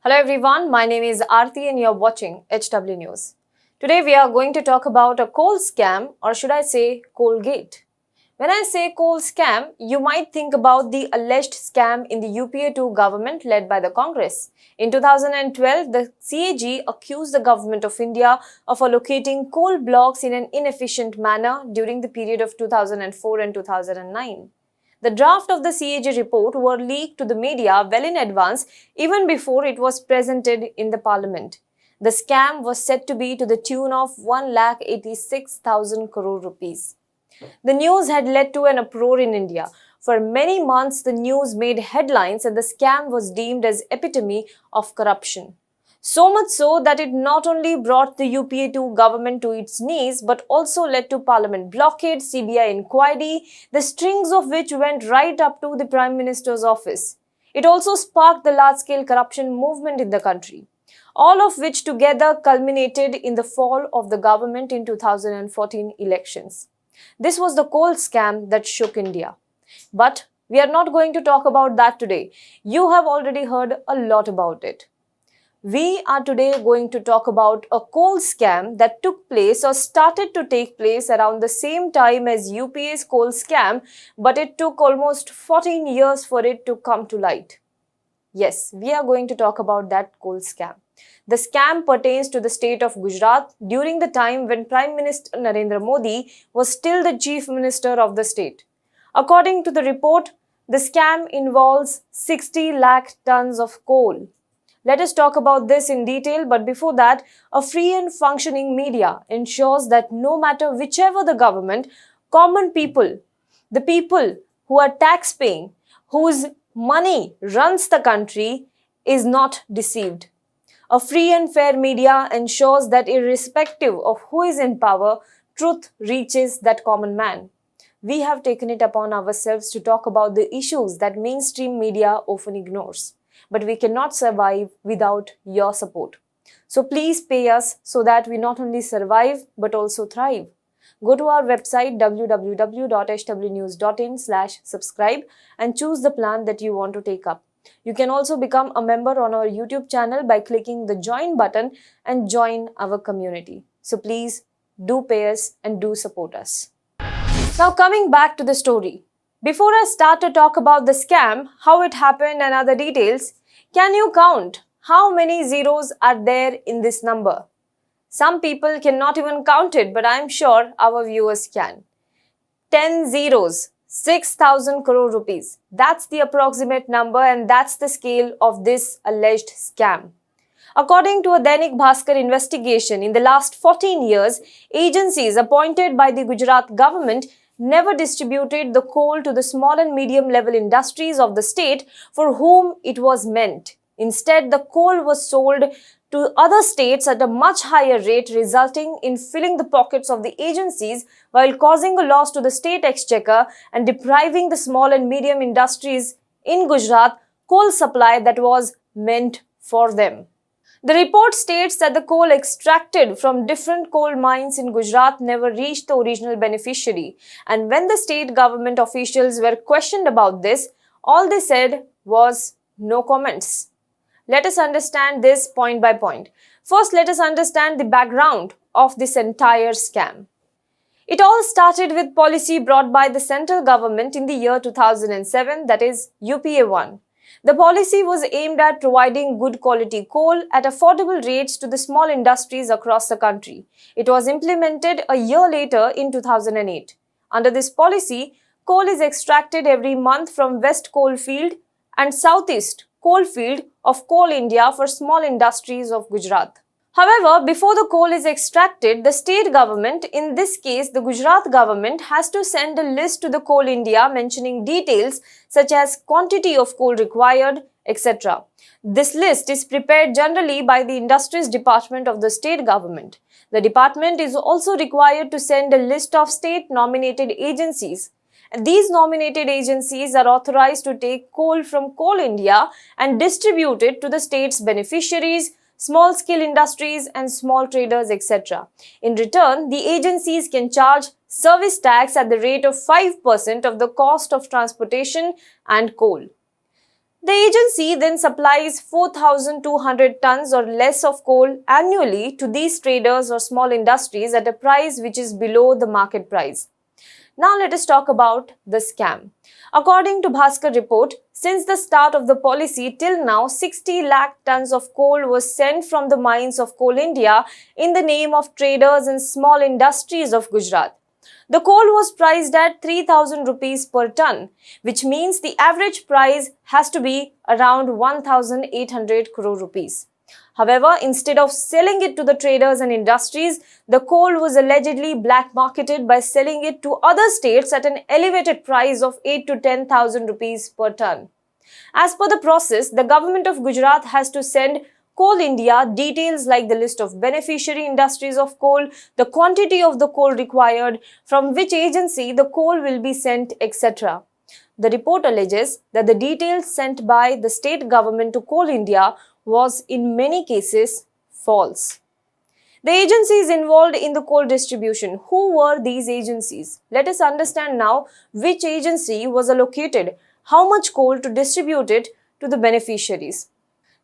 Hello everyone, my name is Aarti and you're watching HW News. Today we are going to talk about a coal scam, or should I say coal gate. When I say coal scam, you might think about the alleged scam in the UPA-2 government led by the Congress. In 2012, the CAG accused the government of India of allocating coal blocks in an inefficient manner during the period of 2004 and 2009. The draft of the CAG report were leaked to the media well in advance, even before it was presented in the parliament. The scam was said to be to the tune of 1,86,000 crore rupees. The news had led to an uproar in India. For many months, the news made headlines and the scam was deemed as epitome of corruption. So much so that it not only brought the UPA-2 government to its knees but also led to parliament blockade, CBI inquiry, the strings of which went right up to the Prime Minister's office. It also sparked the large-scale corruption movement in the country, all of which together culminated in the fall of the government in 2014 elections. This was the coal scam that shook India. But we are not going to talk about that today. You have already heard a lot about it. We are today going to talk about a coal scam that took place or started to take place around the same time as UPA's coal scam, but it took almost 14 years for it to come to light. Yes, we are going to talk about that coal scam. The scam pertains to the state of Gujarat during the time when Prime Minister Narendra Modi was still the Chief Minister of the state. According to the report, the scam involves 60 lakh tons of coal. Let us talk about this in detail, but before that, a free and functioning media ensures that no matter whichever the government, common people, the people who are tax-paying, whose money runs the country, is not deceived. A free and fair media ensures that irrespective of who is in power, truth reaches that common man. We have taken it upon ourselves to talk about the issues that mainstream media often ignores. But we cannot survive without your support. So please pay us so that we not only survive but also thrive. Go to our website www.hwnews.in/subscribe and choose the plan that you want to take up. You can also become a member on our YouTube channel by clicking the join button and join our community. So please do pay us and do support us. Now coming back to the story. Before I start to talk about the scam, how it happened and other details, can you count how many zeros are there in this number? Some people cannot even count it, but I am sure our viewers can. 10 zeros, 6,000 crore rupees. That's the approximate number and that's the scale of this alleged scam. According to a Dainik Bhaskar investigation, in the last 14 years, agencies appointed by the Gujarat government never distributed the coal to the small and medium level industries of the state for whom it was meant. Instead, the coal was sold to other states at a much higher rate, resulting in filling the pockets of the agencies while causing a loss to the state exchequer and depriving the small and medium industries in Gujarat coal supply that was meant for them. The report states that the coal extracted from different coal mines in Gujarat never reached the original beneficiary, and when the state government officials were questioned about this, all they said was no comments. Let us understand this point by point. First, let us understand the background of this entire scam. It all started with policy brought by the central government in the year 2007, that is UPA-1. The policy was aimed at providing good quality coal at affordable rates to the small industries across the country. It was implemented a year later in 2008. Under this policy, coal is extracted every month from West Coalfield and Southeast Coalfield of Coal India for small industries of Gujarat. However, before the coal is extracted, the state government, in this case the Gujarat government, has to send a list to the Coal India mentioning details such as quantity of coal required, etc. This list is prepared generally by the Industries Department of the state government. The department is also required to send a list of state-nominated agencies. These nominated agencies are authorized to take coal from Coal India and distribute it to the state's beneficiaries, small-scale industries and small traders, etc. In return, the agencies can charge service tax at the rate of 5% of the cost of transportation and coal. The agency then supplies 4,200 tons or less of coal annually to these traders or small industries at a price which is below the market price. Now let us talk about the scam. According to Bhaskar report, since the start of the policy till now, 60 lakh tons of coal was sent from the mines of Coal India in the name of traders and small industries of Gujarat. The coal was priced at 3,000 rupees per ton, which means the average price has to be around 1,800 crore rupees. However, instead of selling it to the traders and industries, the coal was allegedly black marketed by selling it to other states at an elevated price of 8 to 10,000 rupees per ton. As per the process, the government of Gujarat has to send Coal India details like the list of beneficiary industries of coal, the quantity of the coal required, from which agency the coal will be sent, etc. The report alleges that the details sent by the state government to Coal India was in many cases false. The agencies involved in the coal distribution. Who were these agencies? Let us understand now which agency was allocated how much coal to distribute it to the beneficiaries.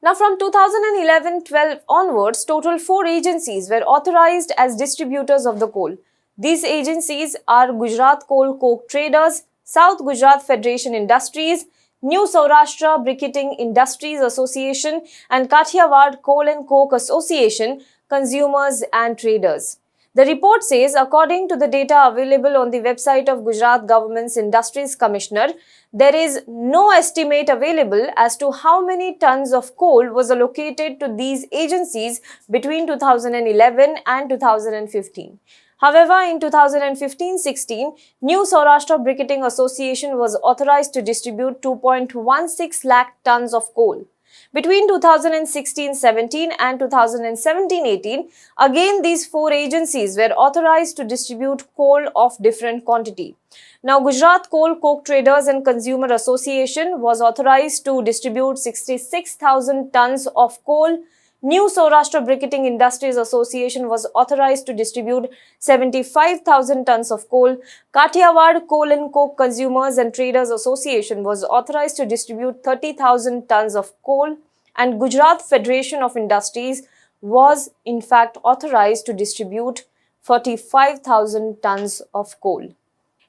Now from 2011-12 onwards, total 4 agencies were authorized as distributors of the coal. These agencies are Gujarat Coal Coke Traders, South Gujarat Federation Industries, New Saurashtra Briquetting Industries Association and Kathiawad Coal and Coke Association, Consumers and Traders. The report says, according to the data available on the website of Gujarat Government's Industries Commissioner, there is no estimate available as to how many tons of coal was allocated to these agencies between 2011 and 2015. However, in 2015-16, New Saurashtra Briquetting Association was authorized to distribute 2.16 lakh tons of coal. Between 2016-17 and 2017-18, again these 4 agencies were authorized to distribute coal of different quantity. Now, Gujarat Coal Coke Traders and Consumer Association was authorized to distribute 66,000 tons of coal. New Saurashtra Briquetting Industries Association was authorized to distribute 75,000 tons of coal. Kathiawad Coal and Coke Consumers and Traders Association was authorized to distribute 30,000 tons of coal. And Gujarat Federation of Industries was in fact authorized to distribute 45,000 tons of coal.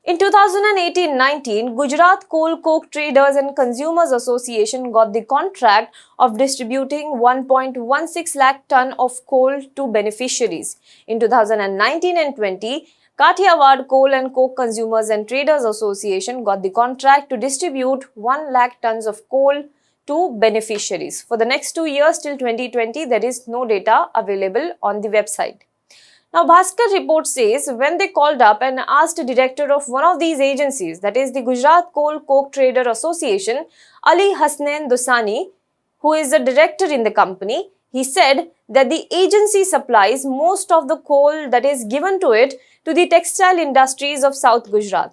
In 2018-19, Gujarat Coal Coke Traders and Consumers Association got the contract of distributing 1.16 lakh ton of coal to beneficiaries. In 2019 and 20, Kathiawad Coal and Coke Consumers and Traders Association got the contract to distribute 1 lakh tons of coal to beneficiaries. For the next 2 years till 2020, there is no data available on the website. Now, Bhaskar report says when they called up and asked the director of one of these agencies, that is the Gujarat Coal Coke Trader Association, Ali Hasnain Dosani, who is the director in the company, he said that the agency supplies most of the coal that is given to it to the textile industries of South Gujarat.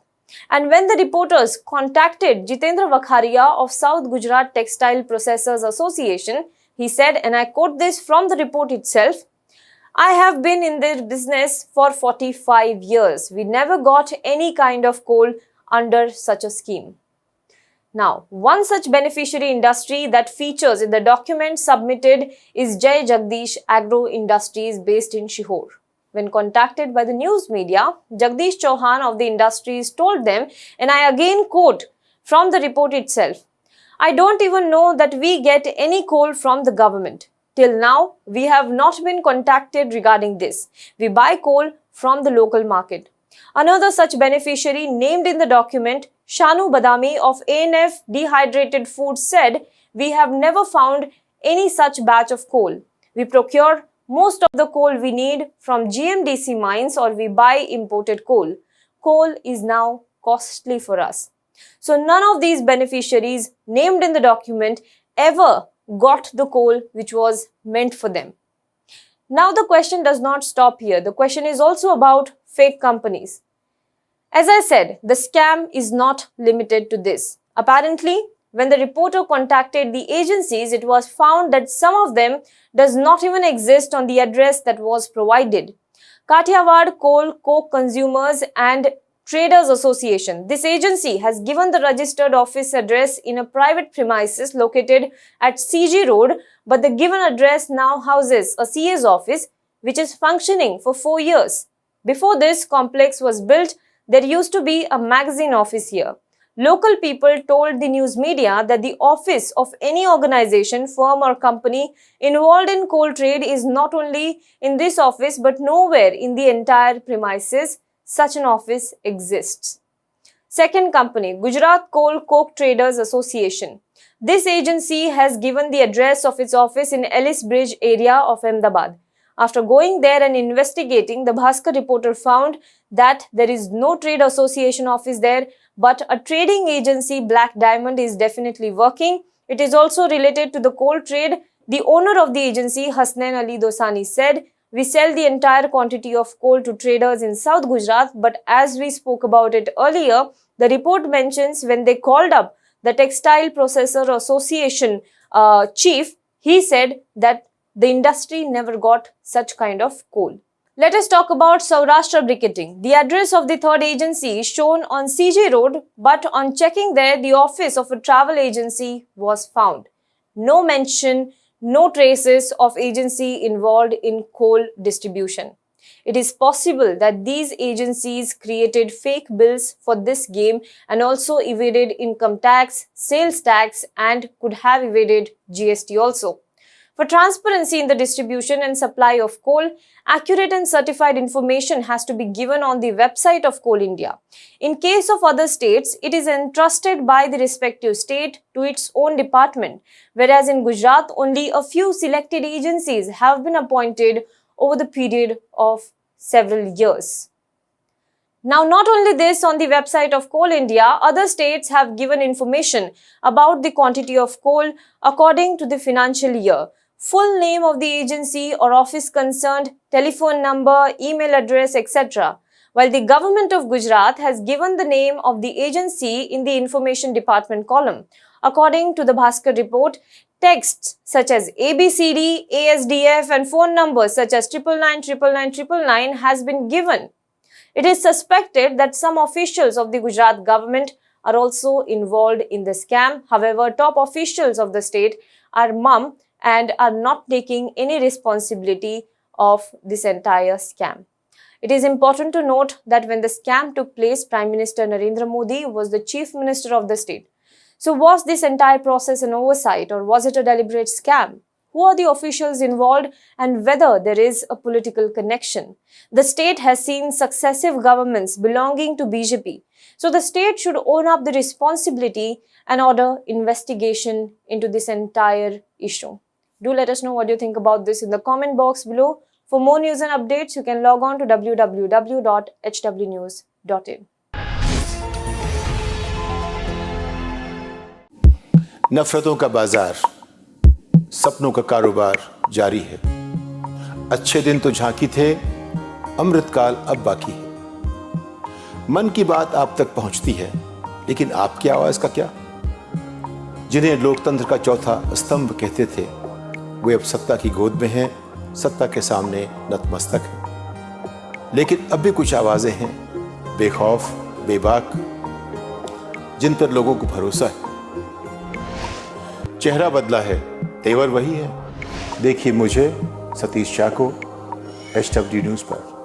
And when the reporters contacted Jitendra Vakharia of South Gujarat Textile Processors Association, he said, and I quote this from the report itself, I have been in this business for 45 years. We never got any kind of coal under such a scheme. Now, one such beneficiary industry that features in the document submitted is Jai Jagdish Agro Industries based in Shihor. When contacted by the news media, Jagdish Chauhan of the industries told them, and I again quote from the report itself, I don't even know that we get any coal from the government. Till now, we have not been contacted regarding this. We buy coal from the local market. Another such beneficiary named in the document, Shanu Badami of ANF Dehydrated Foods said, we have never found any such batch of coal. We procure most of the coal we need from GMDC mines or we buy imported coal. Coal is now costly for us. So none of these beneficiaries named in the document ever got the coal which was meant for them. Now the question does not stop here. The question is also about fake companies. As I said, the scam is not limited to this. Apparently, when the reporter contacted the agencies, it was found that some of them does not even exist on the address that was provided. Kathiawad Coal Coke Consumers and Traders Association. This agency has given the registered office address in a private premises located at CG Road, but the given address now houses a CA's office which is functioning for 4 years. Before this complex was built, there used to be a magazine office here. Local people told the news media that the office of any organization, firm or company involved in coal trade is not only in this office but nowhere in the entire premises such an office exists. Second company, Gujarat Coal Coke Traders Association. This agency has given the address of its office in Ellis Bridge area of Ahmedabad. After going there and investigating, the Bhaskar reporter found that there is no trade association office there, but a trading agency, Black Diamond, is definitely working. It is also related to the coal trade. The owner of the agency, Hasnain Ali Dosani, said, "We sell the entire quantity of coal to traders in South Gujarat, but as we spoke about it earlier, the report mentions when they called up the Textile Processor Association chief, he said that the industry never got such kind of coal." Let us talk about Saurashtra bricketing. The address of the third agency is shown on CJ Road, but on checking there, the office of a travel agency was found. No mention, no traces of agency involved in coal distribution. It is possible that these agencies created fake bills for this game and also evaded income tax, sales tax, and could have evaded GST also. For transparency in the distribution and supply of coal, accurate and certified information has to be given on the website of Coal India. In case of other states, it is entrusted by the respective state to its own department, whereas in Gujarat, only a few selected agencies have been appointed over the period of several years. Now, not only this, on the website of Coal India, other states have given information about the quantity of coal according to the financial year. Full name of the agency or office concerned, telephone number, email address, etc. While the government of Gujarat has given the name of the agency in the information department column. According to the Bhaskar report, texts such as ABCD, ASDF and phone numbers such as 9999999 has been given. It is suspected that some officials of the Gujarat government are also involved in the scam. However, top officials of the state are mum and are not taking any responsibility of this entire scam. It is important to note that when the scam took place, Prime Minister Narendra Modi was the chief minister of the state. So was this entire process an oversight or was it a deliberate scam? Who are the officials involved and whether there is a political connection? The state has seen successive governments belonging to BJP. So the state should own up the responsibility and order investigation into this entire issue. Do let us know what you think about this in the comment box below. For more news and updates, you can log on to www.hwnews.in. नफरतों का बाजार, सपनों का कारोबार जारी है। अच्छे दिन तो झांकी थे, अमृतकाल अब बाकी है। मन की बात आप तक पहुंचती है, लेकिन आपकी आवाज का क्या? जिन्हें लोकतंत्र का चौथा स्तंभ कहते थे, वे अब सत्ता की गोद में हैं, सत्ता के सामने नतमस्तक हैं। लेकिन अब भी कुछ आवाजें हैं, बेखौफ, बेबाक, जिन पर लोगों को भरोसा है। चेहरा बदला है, तेवर वही है। देखिए मुझे, सतीश शाह को HW न्यूज़ पर।